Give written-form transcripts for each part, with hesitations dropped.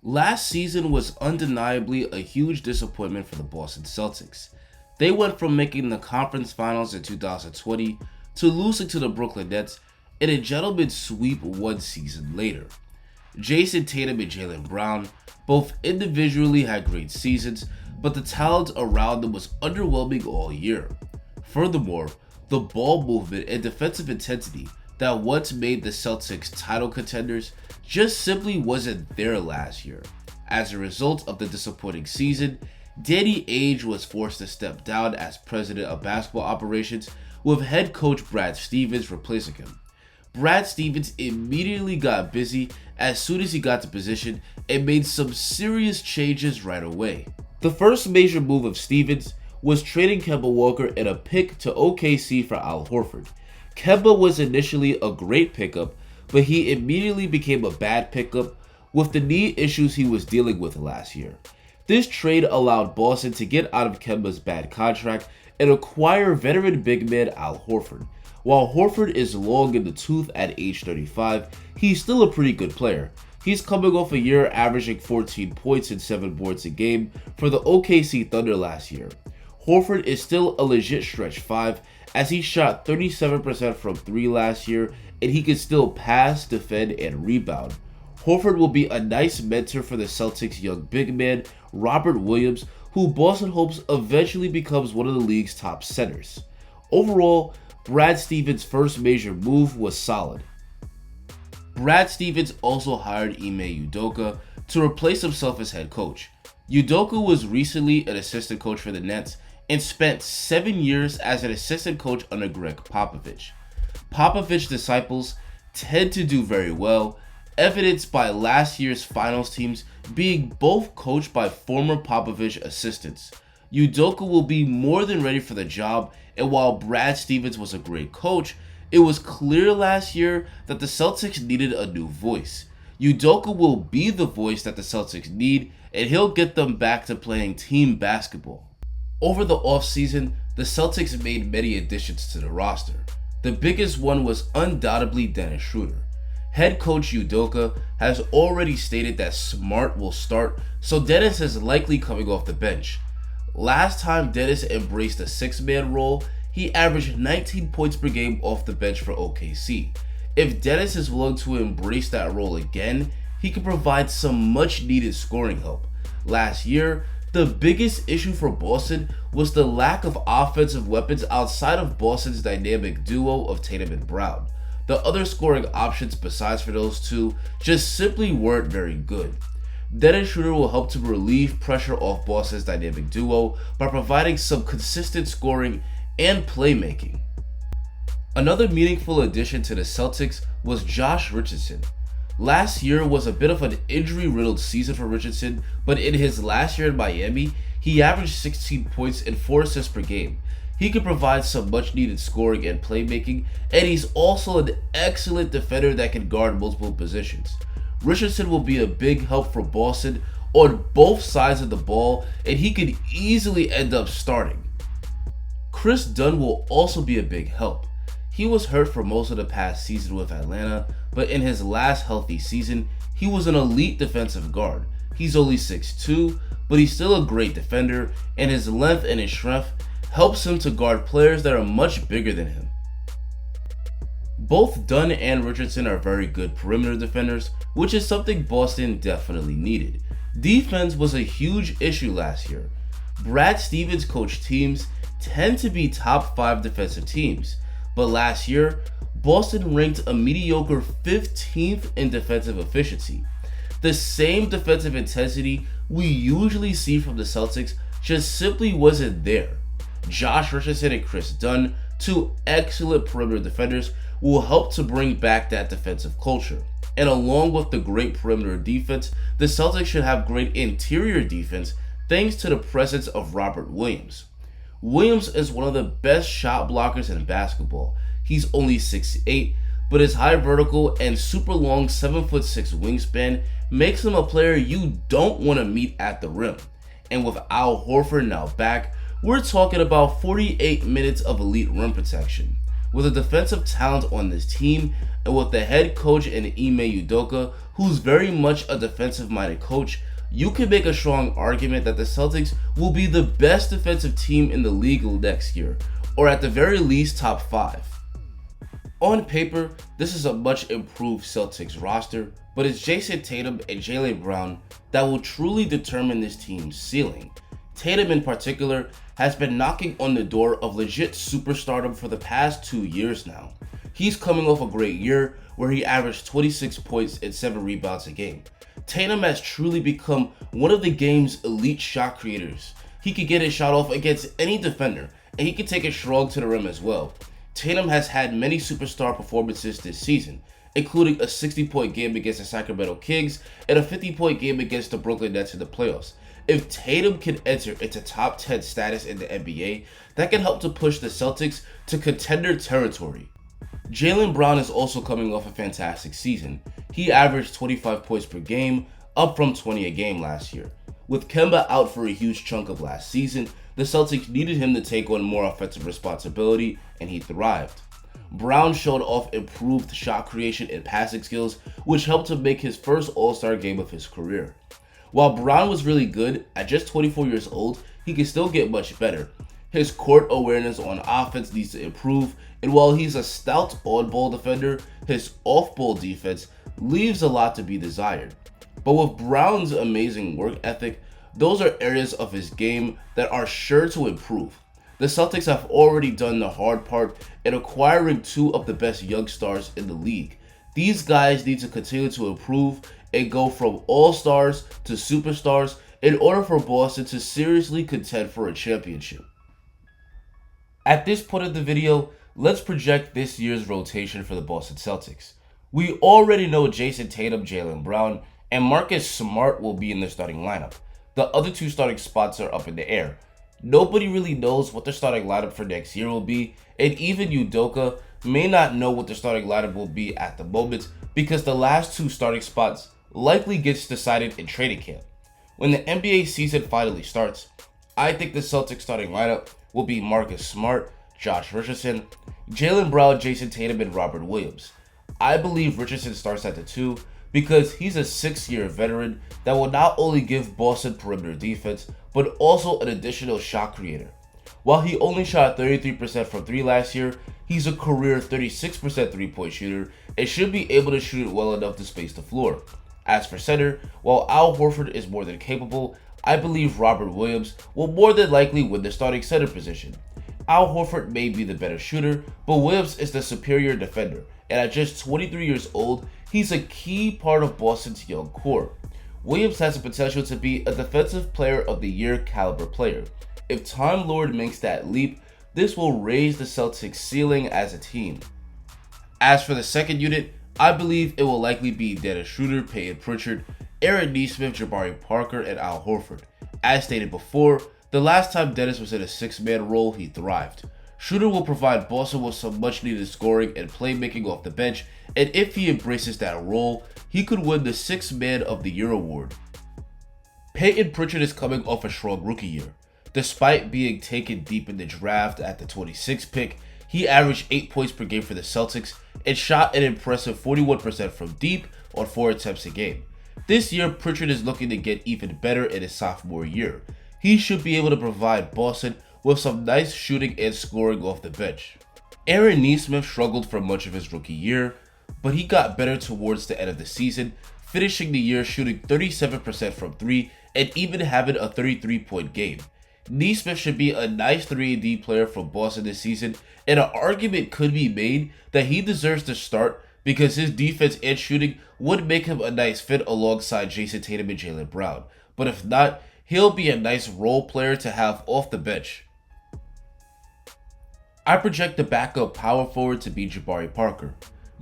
Last season was undeniably a huge disappointment for the Boston Celtics. They went from making the conference finals in 2020 to losing to the Brooklyn Nets in a gentleman's sweep one season later. Jason Tatum and Jaylen Brown both individually had great seasons, but the talent around them was underwhelming all year. Furthermore, the ball movement and defensive intensity that once made the Celtics title contenders just simply wasn't there last year. As a result of the disappointing season, Danny Ainge was forced to step down as president of basketball operations, with head coach Brad Stevens replacing him. Brad Stevens immediately got busy as soon as he got to position and made some serious changes right away. The first major move of Stevens was trading Kemba Walker and a pick to OKC for Al Horford. Kemba was initially a great pickup, but he immediately became a bad pickup with the knee issues he was dealing with last year. This trade allowed Boston to get out of Kemba's bad contract and acquire veteran big man Al Horford. While Horford is long in the tooth at age 35, he's still a pretty good player. He's coming off a year averaging 14 points and 7 boards a game for the OKC Thunder last year. Horford is still a legit stretch 5 as he shot 37% from 3 last year, and he can still pass, defend, and rebound. Horford will be a nice mentor for the Celtics' young big man, Robert Williams, who Boston hopes eventually becomes one of the league's top centers. Overall, Brad Stevens' first major move was solid. Brad Stevens also hired Ime Udoka to replace himself as head coach. Udoka was recently an assistant coach for the Nets and spent 7 years as an assistant coach under Greg Popovich. Popovich's disciples tend to do very well, evidenced by last year's finals teams being both coached by former Popovich assistants. Udoka will be more than ready for the job, and while Brad Stevens was a great coach, it was clear last year that the Celtics needed a new voice. Udoka will be the voice that the Celtics need, and he'll get them back to playing team basketball. Over the offseason, the Celtics made many additions to the roster. The biggest one was undoubtedly Dennis Schroeder. Head coach Udoka has already stated that Smart will start, so Dennis is likely coming off the bench. Last time Dennis embraced a 6-man role, he averaged 19 points per game off the bench for OKC. If Dennis is willing to embrace that role again, he can provide some much needed scoring help. Last year, the biggest issue for Boston was the lack of offensive weapons outside of Boston's dynamic duo of Tatum and Brown. The other scoring options besides for those two just simply weren't very good. Dennis Schroeder will help to relieve pressure off Boston's dynamic duo by providing some consistent scoring and playmaking. Another meaningful addition to the Celtics was Josh Richardson. Last year was a bit of an injury-riddled season for Richardson, but in his last year in Miami, he averaged 16 points and 4 assists per game. He can provide some much-needed scoring and playmaking, and he's also an excellent defender that can guard multiple positions. Richardson will be a big help for Boston on both sides of the ball, and he could easily end up starting. Chris Dunn will also be a big help. He was hurt for most of the past season with Atlanta, but in his last healthy season, he was an elite defensive guard. He's only 6'2", but he's still a great defender, and his length and his strength helps him to guard players that are much bigger than him. Both Dunn and Richardson are very good perimeter defenders, which is something Boston definitely needed. Defense was a huge issue last year. Brad Stevens coached teams tend to be top 5 defensive teams, but last year, Boston ranked a mediocre 15th in defensive efficiency. The same defensive intensity we usually see from the Celtics just simply wasn't there. Josh Richardson and Chris Dunn, two excellent perimeter defenders, will help to bring back that defensive culture. And along with the great perimeter defense, the Celtics should have great interior defense thanks to the presence of Robert Williams. Williams is one of the best shot blockers in basketball. He's only 6'8", but his high vertical and super long 7'6" wingspan makes him a player you don't want to meet at the rim. And with Al Horford now back, we're talking about 48 minutes of elite rim protection. With the defensive talent on this team, and with the head coach in Ime Udoka, who's very much a defensive-minded coach, you can make a strong argument that the Celtics will be the best defensive team in the league next year, or at the very least top 5. On paper, this is a much improved Celtics roster, but it's Jason Tatum and Jaylen Brown that will truly determine this team's ceiling. Tatum in particular has been knocking on the door of legit superstardom for the past 2 years now. He's coming off a great year where he averaged 26 points and 7 rebounds a game. Tatum has truly become one of the game's elite shot creators. He can get his shot off against any defender, and he can take it strong to the rim as well. Tatum has had many superstar performances this season, including a 60-point game against the Sacramento Kings and a 50-point game against the Brooklyn Nets in the playoffs. If Tatum can enter into top 10 status in the NBA, that can help to push the Celtics to contender territory. Jaylen Brown is also coming off a fantastic season. He averaged 25 points per game, up from 20 a game last year. With Kemba out for a huge chunk of last season, the Celtics needed him to take on more offensive responsibility, and he thrived. Brown showed off improved shot creation and passing skills, which helped to make his first All-Star game of his career. While Brown was really good, at just 24 years old, he can still get much better. His court awareness on offense needs to improve, and while he's a stout on-ball defender, his off-ball defense leaves a lot to be desired. But with Brown's amazing work ethic, those are areas of his game that are sure to improve. The Celtics have already done the hard part in acquiring 2 of the best young stars in the league. These guys need to continue to improve and go from all-stars to superstars in order for Boston to seriously contend for a championship. At this point of the video, let's project this year's rotation for the Boston Celtics. We already know Jason Tatum, Jaylen Brown, and Marcus Smart will be in the starting lineup. The other 2 starting spots are up in the air. Nobody really knows what the starting lineup for next year will be, and even Udoka may not know what the starting lineup will be at the moment because the last 2 starting spots likely gets decided in training camp. When the NBA season finally starts, I think the Celtics starting lineup will be Marcus Smart, Josh Richardson, Jaylen Brown, Jason Tatum, and Robert Williams. I believe Richardson starts at the 2 because he's a 6-year veteran that will not only give Boston perimeter defense, but also an additional shot creator. While he only shot 33% from 3 last year, he's a career 36% three-point shooter and should be able to shoot it well enough to space the floor. As for center, while Al Horford is more than capable, I believe Robert Williams will more than likely win the starting center position. Al Horford may be the better shooter, but Williams is the superior defender, and at just 23 years old, he's a key part of Boston's young core. Williams has the potential to be a Defensive Player of the Year caliber player. If Time Lord makes that leap, this will raise the Celtics' ceiling as a team. As for the second unit, I believe it will likely be Dennis Schroeder, Peyton Pritchard, Aaron Nesmith, Jabari Parker, and Al Horford. As stated before, the last time Dennis was in a 6-man role, he thrived. Schroeder will provide Boston with some much needed scoring and playmaking off the bench, and if he embraces that role, he could win the 6th Man of the Year award. Peyton Pritchard is coming off a strong rookie year. Despite being taken deep in the draft at the 26th pick, he averaged 8 points per game for the Celtics and shot an impressive 41% from deep on 4 attempts a game. This year, Pritchard is looking to get even better in his sophomore year. He should be able to provide Boston with some nice shooting and scoring off the bench. Aaron Nesmith struggled for much of his rookie year, but he got better towards the end of the season, finishing the year shooting 37% from 3 and even having a 33-point game. Nesmith should be a nice 3-and-D player for Boston this season, and an argument could be made that he deserves to start because his defense and shooting would make him a nice fit alongside Jason Tatum and Jaylen Brown. But if not, he'll be a nice role player to have off the bench. I project the backup power forward to be Jabari Parker.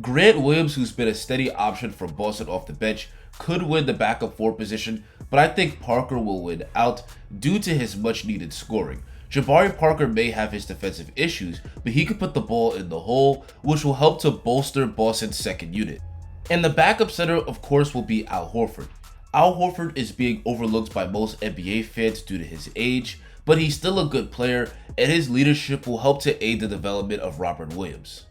Grant Williams, who's been a steady option for Boston off the bench, could win the backup 4 position, but I think Parker will win out due to his much needed scoring. Jabari Parker may have his defensive issues, but he could put the ball in the hole, which will help to bolster Boston's second unit. And the backup center, of course, will be Al Horford. Al Horford is being overlooked by most NBA fans due to his age, but he's still a good player, and his leadership will help to aid the development of Robert Williams.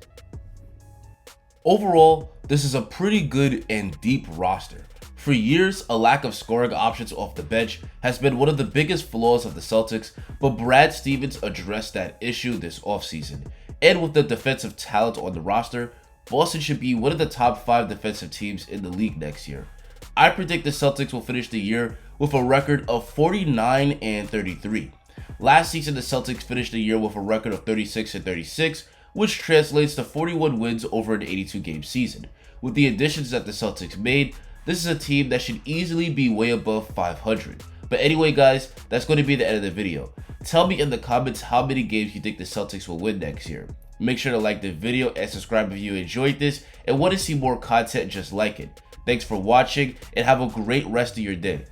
Overall, this is a pretty good and deep roster. For years, a lack of scoring options off the bench has been one of the biggest flaws of the Celtics, but Brad Stevens addressed that issue this offseason. And with the defensive talent on the roster, Boston should be one of the top 5 defensive teams in the league next year. I predict the Celtics will finish the year with a record of 49-33. Last season, the Celtics finished the year with a record of 36-36, which translates to 41 wins over an 82-game season. With the additions that the Celtics made, this is a team that should easily be way above 500. But anyway guys, that's going to be the end of the video. Tell me in the comments how many games you think the Celtics will win next year. Make sure to like the video and subscribe if you enjoyed this and want to see more content just like it. Thanks for watching and have a great rest of your day.